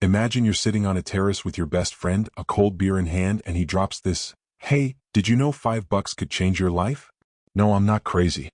Imagine you're sitting on a terrace with your best friend, a cold beer in hand, and he drops this, "Hey, did you know $5 could change your life?" No, I'm not crazy.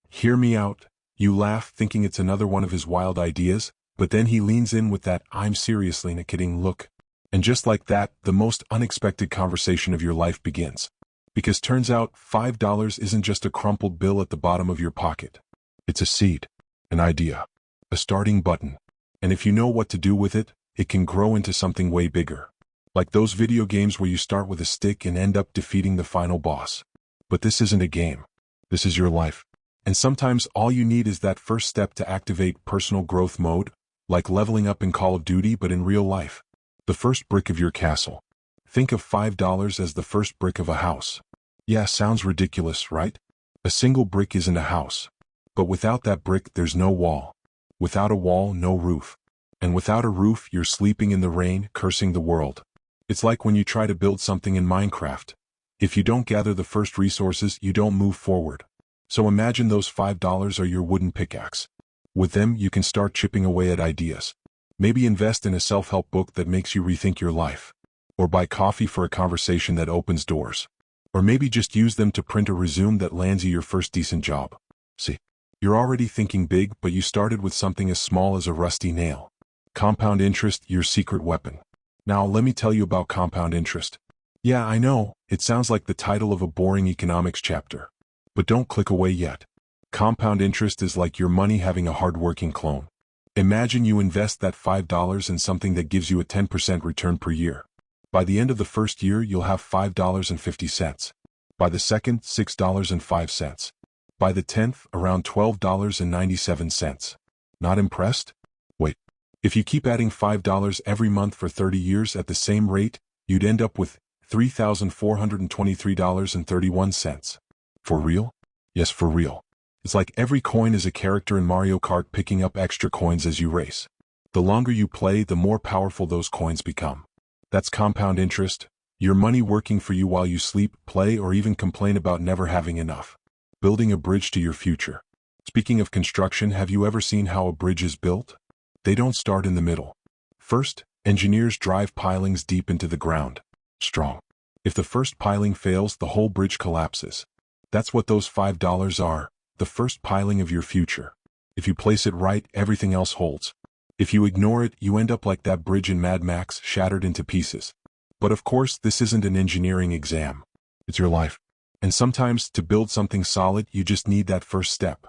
Hear me out. You laugh, thinking it's another one of his wild ideas, but then he leans in with that "I'm seriously not kidding" look. And just like that, the most unexpected conversation of your life begins. Because turns out, $5 isn't just a crumpled bill at the bottom of your pocket. It's a seed, an idea, a starting button. And if you know what to do with it, it can grow into something way bigger. Like those video games where you start with a stick and end up defeating the final boss. But this isn't a game. This is your life. And sometimes all you need is that first step to activate personal growth mode, like leveling up in Call of Duty but in real life. The first brick of your castle. Think of $5 as the first brick of a house. Yeah, sounds ridiculous, right? A single brick isn't a house. But without that brick, there's no wall. Without a wall, no roof. And without a roof, you're sleeping in the rain, cursing the world. It's like when you try to build something in Minecraft. If you don't gather the first resources, you don't move forward. So imagine those $5 are your wooden pickaxe. With them, you can start chipping away at ideas. Maybe invest in a self-help book that makes you rethink your life. Or buy coffee for a conversation that opens doors. Or maybe just use them to print a resume that lands you your first decent job. See, you're already thinking big, but you started with something as small as a rusty nail. Compound interest, your secret weapon. Now let me tell you about compound interest. Yeah, I know, it sounds like the title of a boring economics chapter. But don't click away yet. Compound interest is like your money having a hard-working clone. Imagine you invest that $5 in something that gives you a 10% return per year. By the end of the first year, you'll have $5.50. By the second, $6.05. By the 10th, around $12.97. Not impressed? Wait. If you keep adding $5 every month for 30 years at the same rate, you'd end up with $3,423.31. For real? Yes, for real. It's like every coin is a character in Mario Kart picking up extra coins as you race. The longer you play, the more powerful those coins become. That's compound interest, your money working for you while you sleep, play, or even complain about never having enough. Building a bridge to your future. Speaking of construction, have you ever seen how a bridge is built? They don't start in the middle. First, engineers drive pilings deep into the ground. Strong. If the first piling fails, the whole bridge collapses. That's what those $5 are, the first piling of your future. If you place it right, everything else holds. If you ignore it, you end up like that bridge in Mad Max, shattered into pieces. But of course, this isn't an engineering exam. It's your life. And sometimes, to build something solid, you just need that first step.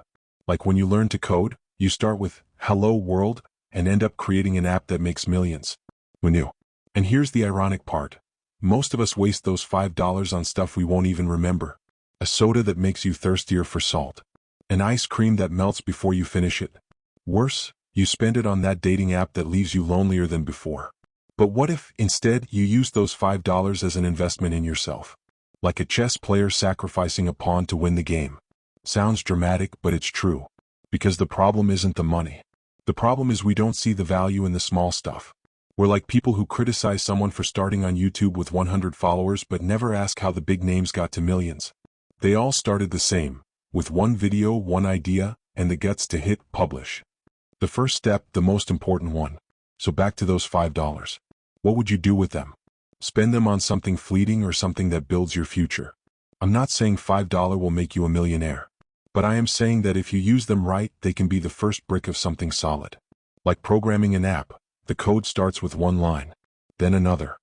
Like when you learn to code, you start with, "Hello world," and end up creating an app that makes millions. Who knew? And here's the ironic part. Most of us waste those $5 on stuff we won't even remember. A soda that makes you thirstier for salt. An ice cream that melts before you finish it. Worse, you spend it on that dating app that leaves you lonelier than before. But what if, instead, you use those $5 as an investment in yourself? Like a chess player sacrificing a pawn to win the game. Sounds dramatic, but it's true. Because the problem isn't the money. The problem is we don't see the value in the small stuff. We're like people who criticize someone for starting on YouTube with 100 followers but never ask how the big names got to millions. They all started the same, with one video, one idea, and the guts to hit publish. The first step, the most important one. So back to those $5. What would you do with them? Spend them on something fleeting or something that builds your future. I'm not saying $5 will make you a millionaire. But I am saying that if you use them right, they can be the first brick of something solid. Like programming an app, the code starts with one line, then another,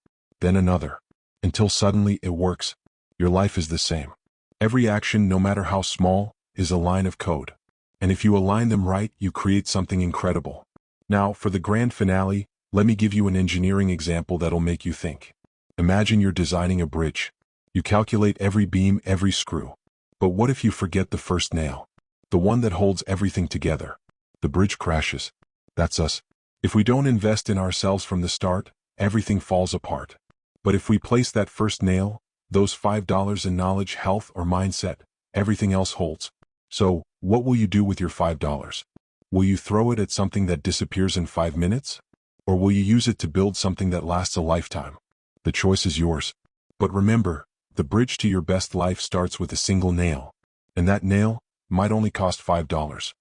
until suddenly it works. Your life is the same. Every action, no matter how small, is a line of code. And if you align them right, you create something incredible. Now, for the grand finale, let me give you an engineering example that'll make you think. Imagine you're designing a bridge. You calculate every beam, every screw. But what if you forget the first nail? The one that holds everything together. The bridge crashes. That's us. If we don't invest in ourselves from the start, everything falls apart. But if we place that first nail, those $5 in knowledge, health, or mindset, everything else holds. So, what will you do with your $5? Will you throw it at something that disappears in 5 minutes? Or will you use it to build something that lasts a lifetime? The choice is yours. But remember, the bridge to your best life starts with a single nail. And that nail might only cost $5.